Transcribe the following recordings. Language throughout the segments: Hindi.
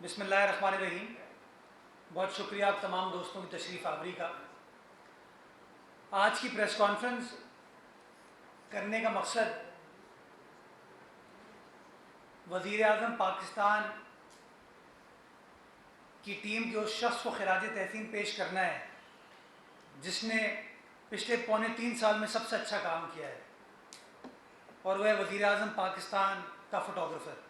बिस्मिल्लाहिर्रहमानिर्रहीम। बहुत शुक्रिया आप तमाम दोस्तों की तशरीफ़ आवरी का। आज की प्रेस कॉन्फ्रेंस करने का मकसद वज़ीर आज़म पाकिस्तान की टीम के उस शख्स को खिराज तहसीन पेश करना है जिसने पिछले पौने 3 साल में सबसे अच्छा काम किया है, और वह वज़ीर आज़म पाकिस्तान का फ़ोटोग्राफ़र।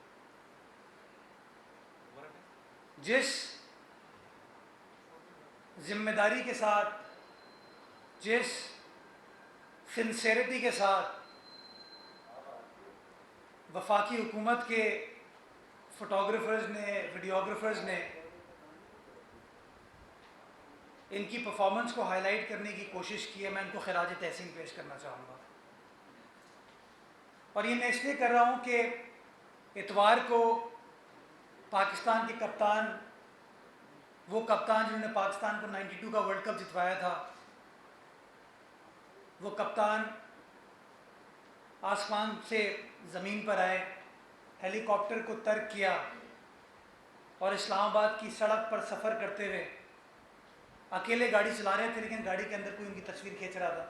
जिस ज़िम्मेदारी के साथ, जिस सिंसेरिटी के साथ वफाकी हुकूमत के फ़ोटोग्राफ़र्स ने, वीडियोग्राफ़र्स ने इनकी परफॉर्मेंस को हाईलाइट करने की कोशिश की है, मैं इनको खिराज तहसीन पेश करना चाहूँगा। और ये मैं इसलिए कर रहा हूँ कि इतवार को पाकिस्तान के कप्तान, वो कप्तान जिन्होंने पाकिस्तान को 92 का वर्ल्ड कप जितवाया था, वो कप्तान आसमान से ज़मीन पर आए, हेलीकॉप्टर को तर्क किया और इस्लामाबाद की सड़क पर सफ़र करते हुए अकेले गाड़ी चला रहे थे, लेकिन गाड़ी के अंदर कोई उनकी तस्वीर खींच रहा था।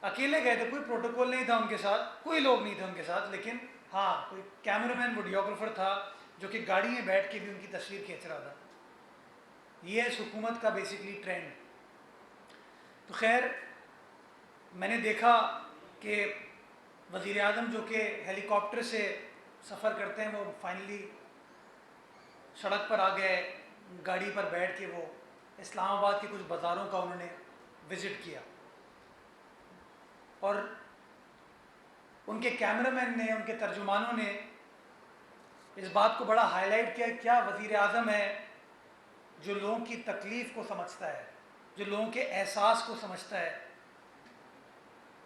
अकेले गए थे, कोई प्रोटोकॉल नहीं था उनके साथ, कोई लोग नहीं थे उनके साथ, लेकिन हाँ कोई कैमरामैन, वीडियोग्राफर था जो कि गाड़ी में बैठ के भी उनकी तस्वीर खींच रहा था। ये है इस हुकूमत का बेसिकली ट्रेंड। तो खैर, मैंने देखा कि वज़ीर आज़म जो कि हेलीकॉप्टर से सफ़र करते हैं, वो फाइनली सड़क पर आ गए, गाड़ी पर बैठ के वो इस्लामाबाद के कुछ बाज़ारों का उन्होंने विज़िट किया, और उनके कैमरामैन ने, उनके तर्जुमानों ने इस बात को बड़ा हाईलाइट किया, क्या वज़ीर आज़म है जो लोगों की तकलीफ़ को समझता है, जो लोगों के एहसास को समझता है।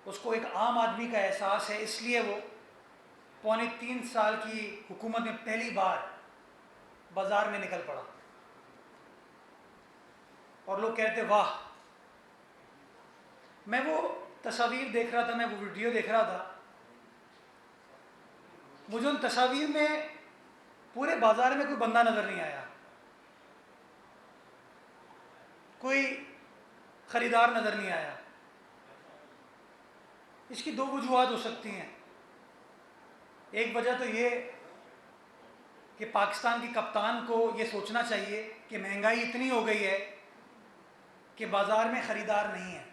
उसको एक आम आदमी का एहसास है, इसलिए वो पौने 3 साल की हुकूमत में पहली बार बाज़ार में निकल पड़ा। और लोग कहते वाह। मैं वो तस्वीर देख रहा था, मैं वो वीडियो देख रहा था, मुझे उन तस्वीर में पूरे बाज़ार में कोई बंदा नज़र नहीं आया, कोई ख़रीदार नज़र नहीं आया। इसकी दो वजूहात हो सकती हैं। एक वजह तो ये कि पाकिस्तान के कप्तान को ये सोचना चाहिए कि महंगाई इतनी हो गई है कि बाज़ार में ख़रीदार नहीं है।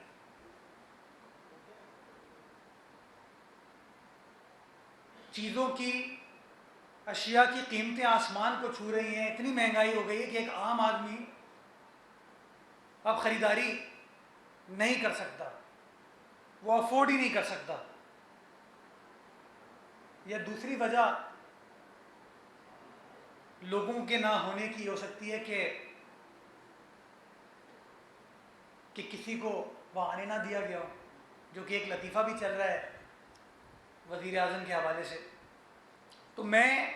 चीज़ों की, अशिया की कीमतें आसमान को छू रही हैं, इतनी महंगाई हो गई है कि एक आम आदमी अब ख़रीदारी नहीं कर सकता, वो अफोर्ड ही नहीं कर सकता। या दूसरी वजह लोगों के ना होने की हो सकती है कि किसी को वहाँ आने ना दिया गया हो, जो कि एक लतीफ़ा भी चल रहा है वज़ीर आज़म के हवाले से। तो मैं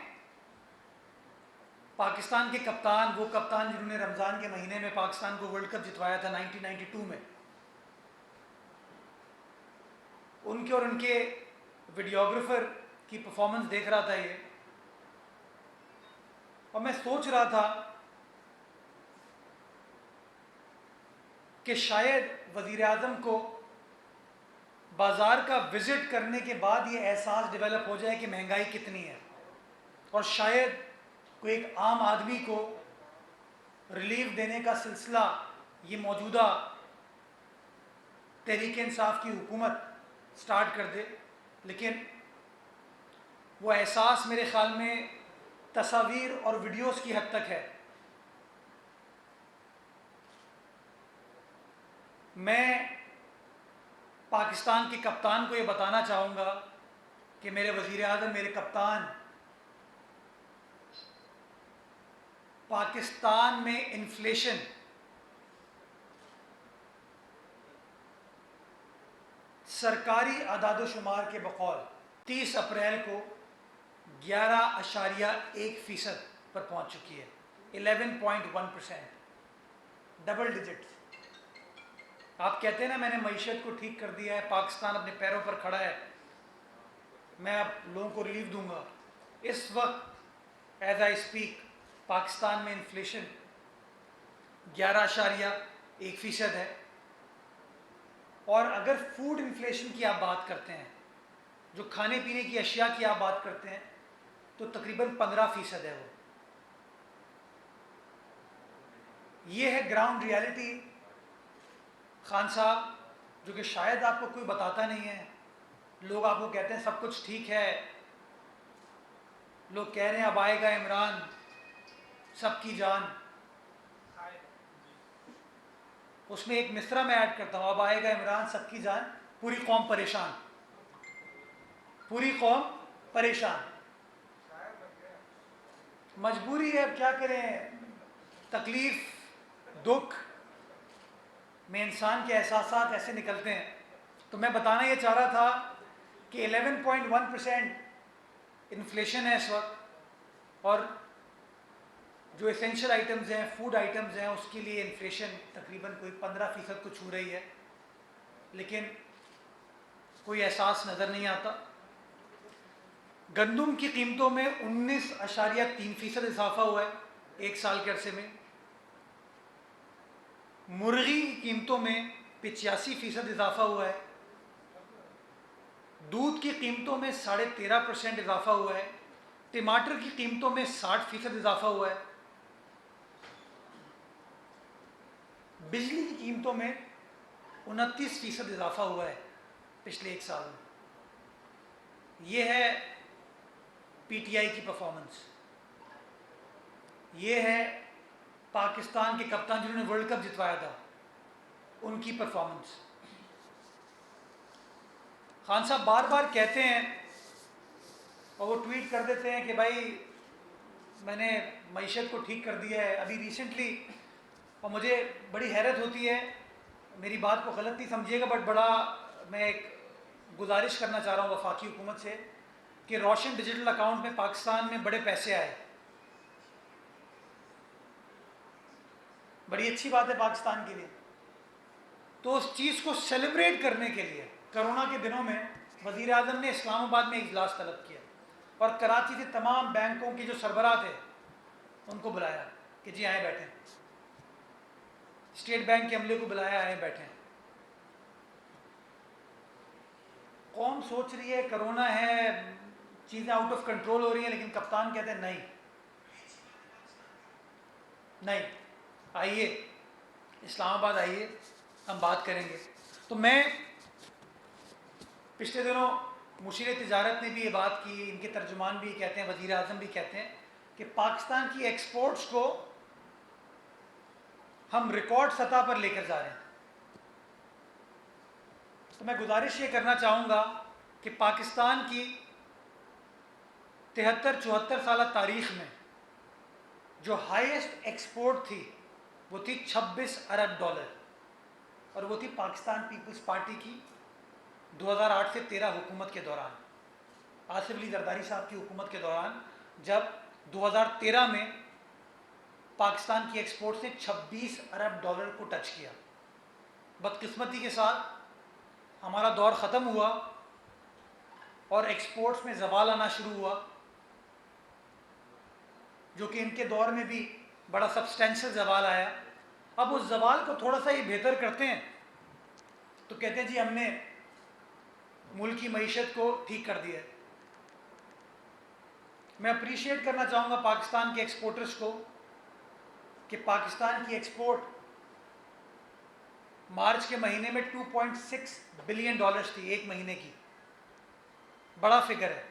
पाकिस्तान के कप्तान, वो कप्तान जिन्होंने रमज़ान के महीने में पाकिस्तान को वर्ल्ड कप जितवाया था 1992 में, उनके और उनके वीडियोग्राफर की परफॉर्मेंस देख रहा था ये, और मैं सोच रहा था कि शायद वज़ीर आज़म को बाज़ार का विज़िट करने के बाद ये एहसास डेवलप हो जाए कि महंगाई कितनी है, और शायद कोई एक आम आदमी को रिलीफ देने का सिलसिला ये मौजूदा तहरीक-ए-इंसाफ की हुकूमत स्टार्ट कर दे। लेकिन वो एहसास मेरे ख़्याल में तस्वीर और वीडियोस की हद तक है। मैं पाकिस्तान के कप्तान को ये बताना चाहूँगा कि मेरे वज़ीर आज़म, मेरे कप्तान, पाकिस्तान में इन्फ्लेशन सरकारी आदादोशुमार के बकौल 30 अप्रैल को 11.1% पर पहुंच चुकी है। 11.1%, डबल डिजिट्स। आप कहते हैं ना, मैंने मईशत को ठीक कर दिया है, पाकिस्तान अपने पैरों पर खड़ा है, मैं अब लोगों को रिलीफ दूंगा। इस वक्त एज आई स्पीक पाकिस्तान में इन्फ्लेशन 11.1% है। और अगर फूड इन्फ्लेशन की आप बात करते हैं, जो खाने पीने की अशिया की आप बात करते हैं, तो तकरीबन 15% है वो। ये है ग्राउंड रियलिटी खान साहब, जो कि शायद आपको कोई बताता नहीं है। लोग आपको कहते हैं सब कुछ ठीक है, लोग कह रहे हैं अब आएगा इमरान सबकी जान, उसमें एक मिसरा मैं ऐड करता हूँ, अब आएगा इमरान सबकी जान, पूरी कौम परेशान, पूरी कौम परेशान। मजबूरी है, अब क्या करें, तकलीफ दुख में इंसान के एहसास ऐसे निकलते हैं। तो मैं बताना ये चाह रहा था कि 11.1% इन्फ्लेशन है इस वक्त, और जो एसेंशियल आइटम्स हैं, फूड आइटम्स हैं, उसके लिए इन्फ्लेशन तकरीबन कोई 15% को छू रही है, लेकिन कोई एहसास नज़र नहीं आता। गंदम की कीमतों में 19.3% इजाफा हुआ है एक साल के अरसे में। मुर्गी की कीमतों में 85% इजाफा हुआ है। दूध की कीमतों में 13.5% इजाफा हुआ है। टमाटर की कीमतों में 60% इजाफा हुआ है। बिजली की कीमतों में 29% इजाफा हुआ है पिछले एक साल में। ये है पीटीआई की परफॉर्मेंस। ये है पाकिस्तान के कप्तान जिन्होंने वर्ल्ड कप जितवाया था, उनकी परफॉर्मेंस। खान साहब बार बार कहते हैं और वो ट्वीट कर देते हैं कि भाई मैंने मईशत को ठीक कर दिया है अभी रिसेंटली, और मुझे बड़ी हैरत होती है, मेरी बात को गलत नहीं समझिएगा, बट बड़ा मैं एक गुजारिश करना चाह रहा हूँ वफाकी हुकूमत से कि रोशन डिजिटल अकाउंट में पाकिस्तान में बड़े पैसे आए। बड़ी अच्छी बात है पाकिस्तान के लिए। तो उस चीज़ को सेलिब्रेट करने के लिए कोरोना के दिनों में वज़ीर आज़म ने इस्लामाबाद में इजलास तलब किया और कराची से तमाम बैंकों के जो सरबराह थे उनको बुलाया कि जी आए बैठें, स्टेट बैंक के अमले को बुलाया, आए बैठें। कौम सोच रही है कोरोना है, चीज़ें आउट ऑफ कंट्रोल हो रही हैं, लेकिन कप्तान कहते हैं नहीं नहीं, आइए इस्लामाबाद आइए, हम बात करेंगे। तो मैं पिछले दिनों मुशीर तिजारत ने भी ये बात की, इनके तर्जुमान भी कहते हैं, वज़ीर आज़म भी कहते हैं कि पाकिस्तान की एक्सपोर्ट्स को हम रिकॉर्ड सतह पर लेकर जा रहे हैं। तो मैं गुजारिश ये करना चाहूँगा कि पाकिस्तान की 73-74 साल तारीख़ में जो हाईएस्ट एक्सपोर्ट थी वो थी 26 अरब डॉलर, और वो थी पाकिस्तान पीपल्स पार्टी की 2008 से 13 हुकूमत के दौरान, आसिफ अली जरदारी साहब की हुकूमत के दौरान, जब 2013 में पाकिस्तान की एक्सपोर्ट ने 26 अरब डॉलर को टच किया। बदकिस्मती के साथ हमारा दौर ख़त्म हुआ और एक्सपोर्ट्स में ज़वाल आना शुरू हुआ, जो कि इनके दौर में भी बड़ा सब्सटेंशियल ज़वाल आया। अब उस ज़वाल को थोड़ा सा ये बेहतर करते हैं तो कहते हैं जी हमने मुल्क की मईशत को ठीक कर दिया है। मैं अप्रिशिएट करना चाहूँगा पाकिस्तान के एक्सपोर्टर्स को कि पाकिस्तान की एक्सपोर्ट मार्च के महीने में 2.6 बिलियन डॉलर्स थी, एक महीने की, बड़ा फिगर है।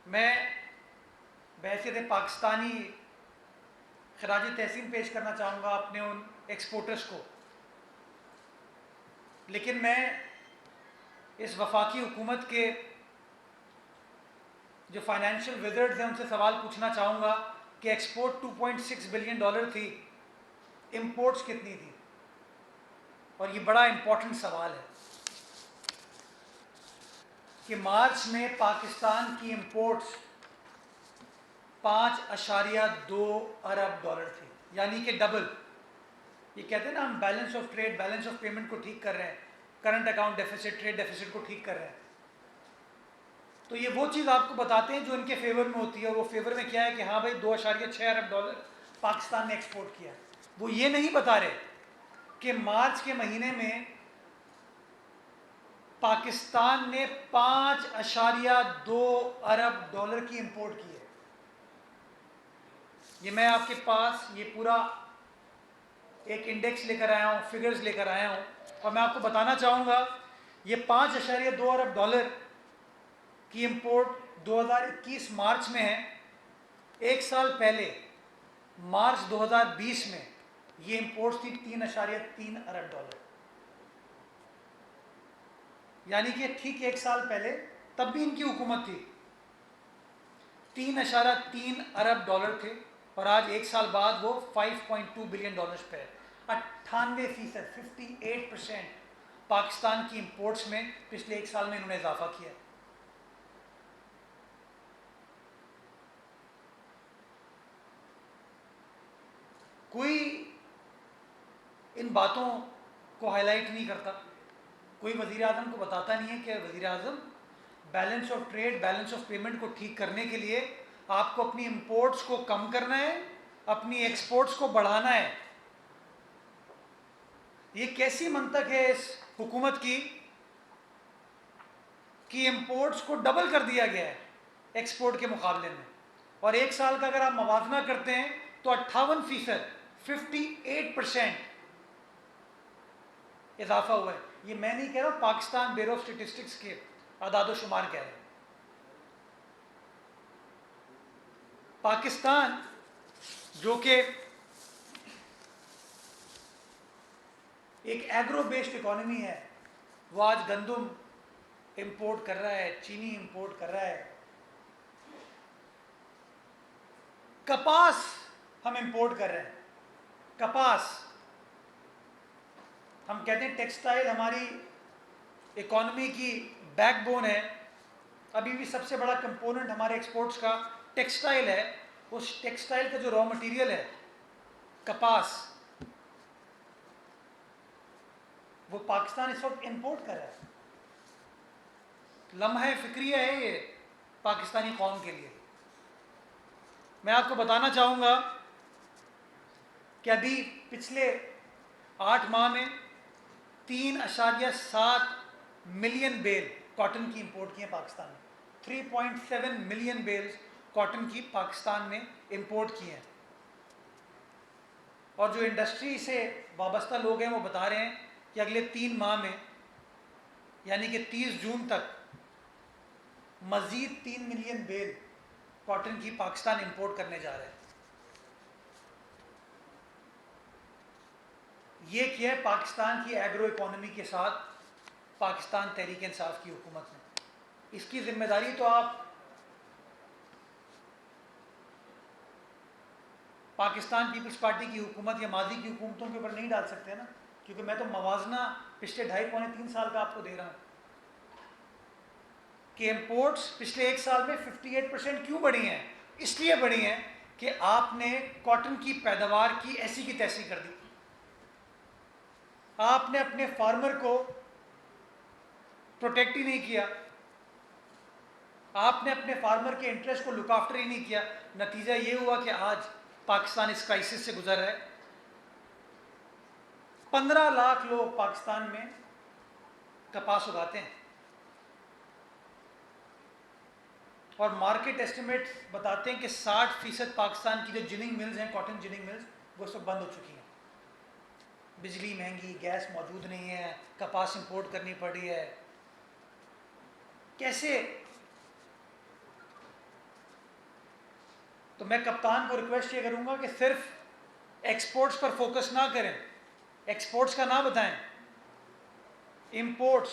मैं वैसे पाकिस्तानी खराज तहसीन पेश करना चाहूँगा अपने उन एक्सपोर्टर्स को, लेकिन मैं इस वफाकी हुकूमत के जो फाइनेंशियल विजर्ड्स हैं उनसे सवाल पूछना चाहूँगा कि एक्सपोर्ट 2.6 बिलियन डॉलर थी, इंपोर्ट्स कितनी थी? और ये बड़ा इम्पोर्टेंट सवाल है कि मार्च में पाकिस्तान की इंपोर्ट्स 5.2 अरब डॉलर थी, यानी कि डबल। ये कहते हैं ना हम balance of trade, balance of payment को ठीक कर रहे हैं, current account deficit, trade deficit को ठीक कर रहे हैं। तो ये वो चीज़ आपको बताते हैं जो इनके फेवर में होती है। वो फेवर में क्या है कि हाँ भाई 2.6 अरब डॉलर पाकिस्तान ने एक्सपोर्ट किया। वो ये नहीं बता रहे कि मार्च के महीने में पाकिस्तान ने 5.2 अरब डॉलर की इंपोर्ट की है। ये मैं आपके पास ये पूरा एक इंडेक्स लेकर आया हूँ, फिगर्स लेकर आया हूँ, और मैं आपको बताना चाहूँगा ये 5.2 अरब डॉलर की इंपोर्ट 2021 मार्च में है। एक साल पहले मार्च 2020 में ये इंपोर्ट थी 3.3 अरब डॉलर, यानी कि ठीक एक साल पहले तब भी इनकी हुकूमत थी 3.3 अरब डॉलर थे, और आज एक साल बाद वो 5.2 बिलियन डॉलर्स पे है। 98%, 58% पाकिस्तान की इंपोर्ट्स में पिछले एक साल में इन्होंने इजाफा किया। कोई इन बातों को हाईलाइट नहीं करता, कोई वज़ीर आज़म को बताता नहीं है कि वज़ीर आज़म balance of trade, balance of payment को ठीक करने के लिए आपको अपनी इंपोर्ट्स को कम करना है, अपनी एक्सपोर्ट्स को बढ़ाना है। ये कैसी मंतक है इस हुकूमत की कि इंपोर्ट्स को डबल कर दिया गया है एक्सपोर्ट के मुकाबले में, और एक साल का अगर आप मवाजना करते हैं तो 58%, 58% इजाफा हुआ है। ये मैं नहीं कह रहा हूँ, पाकिस्तान ब्यूरो ऑफ स्टेटिस्टिक्स के आदाद शुमार कह रहे हैं। पाकिस्तान जो कि एक एग्रो बेस्ड इकोनॉमी है, वो आज गंदम इंपोर्ट कर रहा है, चीनी इंपोर्ट कर रहा है, कपास हम इंपोर्ट कर रहे हैं। कपास, हम कहते हैं टेक्सटाइल हमारी इकोनॉमी की बैकबोन है। अभी भी सबसे बड़ा कंपोनेंट हमारे एक्सपोर्ट्स का टेक्सटाइल है। उस टेक्सटाइल का जो रॉ मटेरियल है कपास, वो पाकिस्तान इस वक्त इंपोर्ट कर रहा है। लम्हा फिक्रिया है ये पाकिस्तानी कौम के लिए। मैं आपको बताना चाहूँगा कि अभी पिछले 8 माह में 3.7 मिलियन बेल कॉटन की इंपोर्ट की है पाकिस्तान ने। 3.7 मिलियन बेल्स कॉटन की पाकिस्तान ने इंपोर्ट की हैं। और जो इंडस्ट्री से वाबस्ता लोग हैं वो बता रहे हैं कि अगले 3 माह में, यानी कि 30 जून तक, मज़ीद 3 मिलियन बेल कॉटन की पाकिस्तान इंपोर्ट करने जा रहे हैं। ये किया है पाकिस्तान की एग्रो इकोनॉमी के साथ पाकिस्तान तहरीक इंसाफ की हुकूमत ने। इसकी जिम्मेदारी तो आप पाकिस्तान पीपल्स पार्टी की हुकूमत या माजी की हुकूमतों के ऊपर नहीं डाल सकते ना, क्योंकि मैं तो मवाजना पिछले 2.5-3 साल का आपको दे रहा हूँ कि इंपोर्ट्स पिछले एक साल में 58% क्यों बढ़ी हैं। इसलिए बढ़ी हैं कि आपने कॉटन की पैदावार की ऐसी की तैसी कर दी। आपने अपने फार्मर को प्रोटेक्ट ही नहीं किया, आपने अपने फार्मर के इंटरेस्ट को लुक आफ्टर ही नहीं किया। नतीजा ये हुआ कि आज पाकिस्तान इस क्राइसिस से गुजर रहा है। 15 लाख लोग पाकिस्तान में कपास उगाते हैं, और मार्केट एस्टिमेट्स बताते हैं कि 60% पाकिस्तान की जो जिनिंग मिल्स हैं, कॉटन जिनिंग मिल्स, वो सब बंद हो चुकी हैं। बिजली महंगी, गैस मौजूद नहीं है, कपास इंपोर्ट करनी पड़ी है। कैसे? तो मैं कप्तान को रिक्वेस्ट ये करूंगा कि सिर्फ एक्सपोर्ट्स पर फोकस ना करें, एक्सपोर्ट्स का ना बताएं, imports,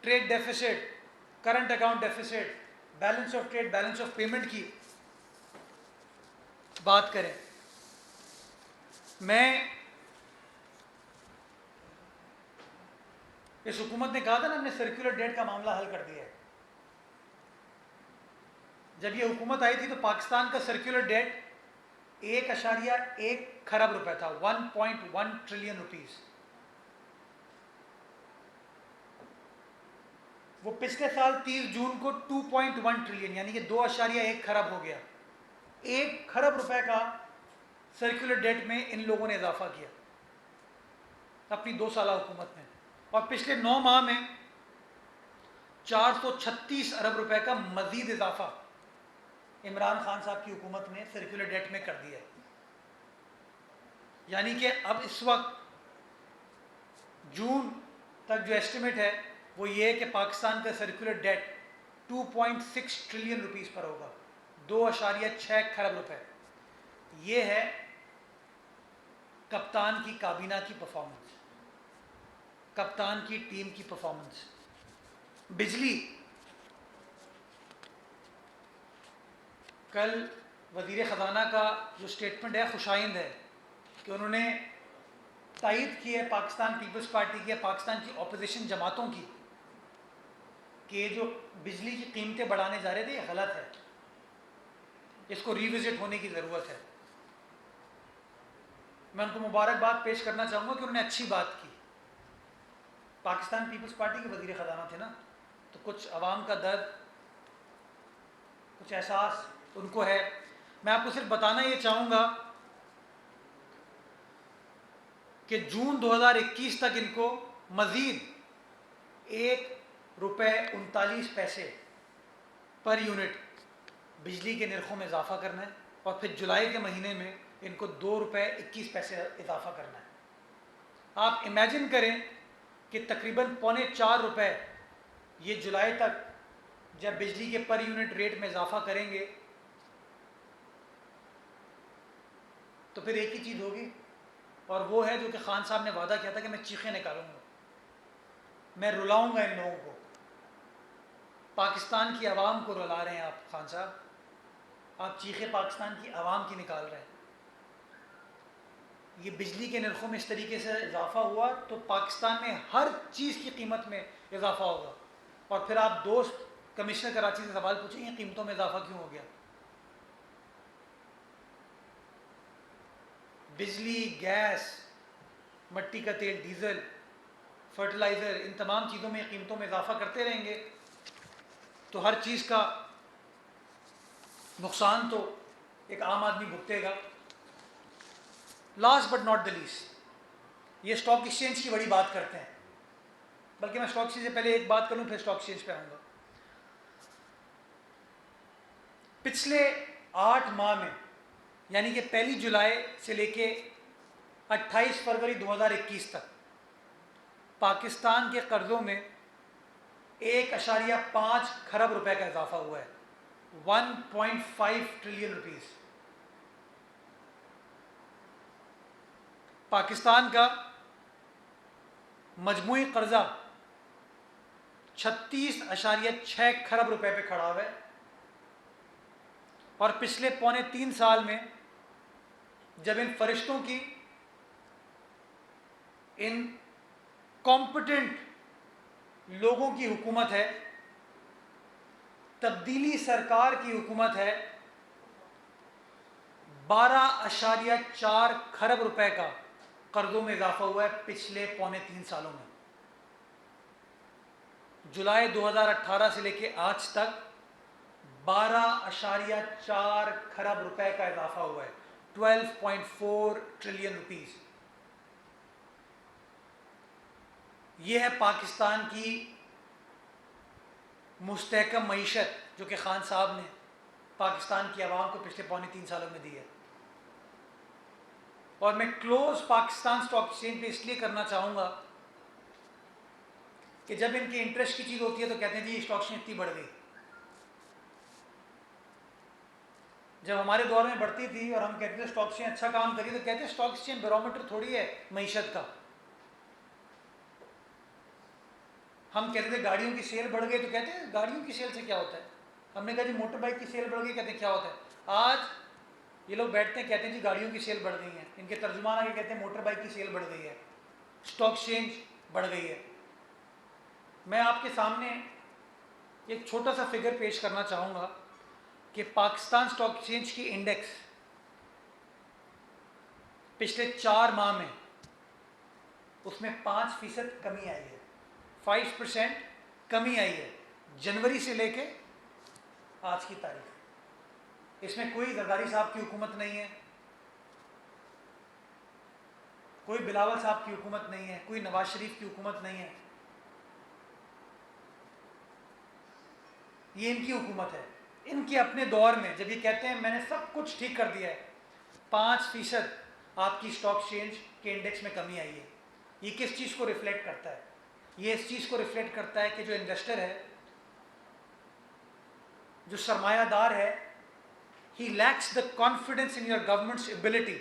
trade deficit, current account deficit, balance of trade, balance of payment की बात करें। मैं इस हुकूमत ने कहा था ना, हमने सर्कुलर डेट का मामला हल कर दिया है। जब ये हुकूमत आई थी तो पाकिस्तान का सर्कुलर डेट 1.1 खरब रुपए था, 1.1 ट्रिलियन रुपीस। वो पिछले साल 30 जून को 2.1 ट्रिलियन यानी कि 2.1 खरब हो गया। 1 खरब रुपए का सर्कुलर डेट में इन लोगों ने इजाफा किया अपनी 2 साल हुकूमत में। और पिछले 9 माह में 436 अरब रुपए का मजीद इजाफा इमरान खान साहब की हुकूमत ने सर्कुलर डेट में कर दिया है। यानी कि अब इस वक्त जून तक जो एस्टिमेट है वो ये है कि पाकिस्तान का सर्कुलर डेट 2.6 ट्रिलियन रुपीस पर होगा, 2.6 खरब रुपए। ये है कप्तान की काबीना की परफॉर्मेंस, कप्तान की टीम की परफॉर्मेंस। बिजली, कल वज़ीर ख़जाना का जो स्टेटमेंट है खुशाइंद है कि उन्होंने तायद की है पाकिस्तान पीपल्स पार्टी की, पाकिस्तान की अपोजिशन जमातों की, कि जो बिजली की कीमतें बढ़ाने जा रहे थे ये गलत है, इसको रिविजिट होने की ज़रूरत है। मैं उनको मुबारकबाद पेश करना चाहूँगा कि उन्होंने अच्छी बात की। पाकिस्तान पीपल्स पार्टी के वज़ीर ख़जाना थे ना, तो कुछ आवाम का दर्द, कुछ एहसास उनको है। मैं आपको सिर्फ बताना ये चाहूँगा कि जून 2021 तक इनको मज़ीद 1.39 पर यूनिट बिजली के निर्खों में इजाफा करना है और फिर जुलाई के महीने में इनको 2.21 इजाफा करना है। आप इमेजिन करें कि तकरीबन ₹4.25 ये जुलाई तक जब बिजली के पर यूनिट रेट में इजाफा करेंगे तो फिर एक ही चीज़ होगी, और वो है जो कि खान साहब ने वादा किया था कि मैं चीखें निकालूंगा, मैं रुलाऊंगा इन लोगों को। पाकिस्तान की आवाम को रुला रहे हैं आप खान साहब, आप चीखें पाकिस्तान की आवाम की निकाल रहे हैं। ये बिजली के नरखों में इस तरीके से इजाफा हुआ तो पाकिस्तान में हर चीज़ की कीमत में इजाफा होगा। और फिर आप दोस्त कमिश्नर कराची से सवाल पूछेंगे कीमतों में इजाफा क्यों हो गया। बिजली, गैस, मट्टी का तेल, डीजल, फर्टिलाइज़र, इन तमाम चीज़ों में कीमतों में इजाफा करते रहेंगे तो हर चीज़ का नुकसान तो एक आम आदमी भुगतेगा। Last but not the least, ये स्टॉक एक्सचेंज की बड़ी बात करते हैं, बल्कि मैं स्टॉक एक्सचेंज से पहले एक बात करूं फिर स्टॉक एक्सचेंज पे आऊँगा। पिछले 8 माह में यानी कि 1 जुलाई से लेके 28 फरवरी 2021 तक पाकिस्तान के कर्ज़ों में 1.5 खरब रुपए का इजाफा हुआ है, 1.5 ट्रिलियन रुपीस। पाकिस्तान का मजमूई कर्जा 36.6 खरब रुपए पे खड़ा हुआ है और पिछले 3.25 साल में जब इन फरिश्तों की, इन कॉम्पिटेंट लोगों की हुकूमत है, तब्दीली सरकार की हुकूमत है, 12.4 खरब रुपए का कर्जों में इजाफा हुआ है पिछले 2.25 सालों में। जुलाई 2018 से लेके आज तक 12.4 खरब रुपए का इजाफा हुआ है, 12.4 ट्रिलियन रुपीस। यह है पाकिस्तान की मुस्तहकम मईशत जो कि खान साहब ने पाकिस्तान की आवाम को पिछले 2.25 सालों में दी है। और मैं क्लोज पाकिस्तान स्टॉक एक्सचेंज पे इसलिए करना चाहूँगा कि जब इनके इंटरेस्ट की चीज़ होती है तो कहते हैं जी स्टॉक एक्सचेंज इतनी बढ़ गई। जब हमारे दौर में बढ़ती थी और हम कहते थे स्टॉक एक्सचेंज अच्छा काम करिए तो कहते हैं स्टॉक एक्सचेंज बैरोमीटर थोड़ी है मईशत का। हम कहते थे गाड़ियों की सेल बढ़ गई तो कहते हैं गाड़ियों की सेल से क्या होता है। हमने कहा जी मोटर बाइक की सेल बढ़ गई, कहते हैं क्या होता है। आज ये लोग बैठते हैं कहते हैं जी गाड़ियों की सेल बढ़ गई है, इनके तर्जुमान आगे कहते हैं मोटर बाइक की सेल बढ़ गई है, स्टॉक एक्सचेंज बढ़ गई है। मैं आपके सामने एक छोटा सा फिगर पेश करना चाहूँगा कि पाकिस्तान स्टॉक एक्सचेंज की इंडेक्स पिछले 4 माह में उसमें 5% कमी आई है, 5% कमी आई है। जनवरी से लेके आज की तारीख, इसमें कोई जरदारी साहब की हुकूमत नहीं है, कोई बिलावल साहब की हुकूमत नहीं है, कोई नवाज शरीफ की हुकूमत नहीं है, ये इनकी हुकूमत है। इनके अपने दौर में जब ये कहते हैं मैंने सब कुछ ठीक कर दिया है, 5% आपकी स्टॉक एक्सचेंज के इंडेक्स में कमी आई है, ये किस चीज़ को रिफ्लेक्ट करता है? ये इस चीज़ को रिफ्लेक्ट करता है कि जो इन्वेस्टर है, जो सरमायादार है, ही lacks the confidence in your government's ability,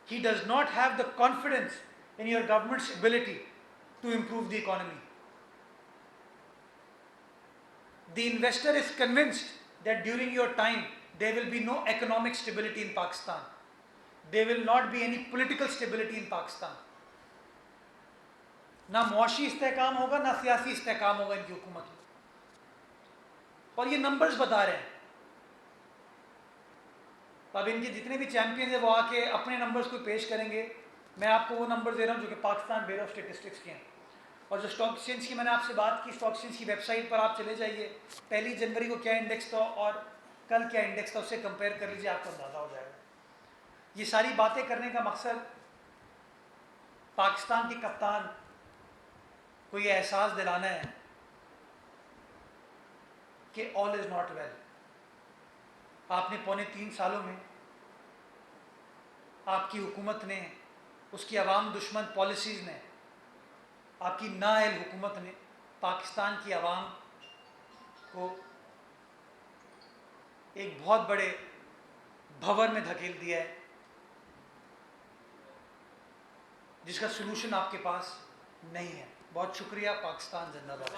he does not have the confidence in your government's ability to improve the economy. The investor is convinced that during your time there will be no economic stability in Pakistan. There will not be any political stability in Pakistan. ना मुआशी इस्तेहकाम होगा, ना सियासी इस्तेहकाम होगा इनकी हुकूमत में, और ये नंबर्स बता रहे हैं। अब इनके जितने भी चैंपियन है वो आके अपने नंबर्स को पेश करेंगे, मैं आपको वो नंबर दे रहा हूँ जो कि पाकिस्तान ब्यूरो ऑफ स्टेटिस्टिक्स के हैं। और जो स्टॉक एक्सचेंज की मैंने आपसे बात की, स्टॉक एक्सचेंज की वेबसाइट पर आप चले जाइए, 1 जनवरी को क्या इंडेक्स था और कल क्या इंडेक्स था, उससे कंपेयर कर लीजिए, आपको अंदाज़ा हो जाएगा। ये सारी बातें करने का मकसद पाकिस्तान के कप्तान को ये एहसास दिलाना है कि ऑल इज़ नॉट वेल। आपने 3.25 सालों में आपकी हुकूमत ने, उसकी अवाम दुश्मन पॉलिसीज़ ने, आपकी नाअहल हुकूमत ने पाकिस्तान की आवाम को एक बहुत बड़े भंवर में धकेल दिया है, जिसका सलूशन आपके पास नहीं है। बहुत शुक्रिया। पाकिस्तान जिंदाबाद।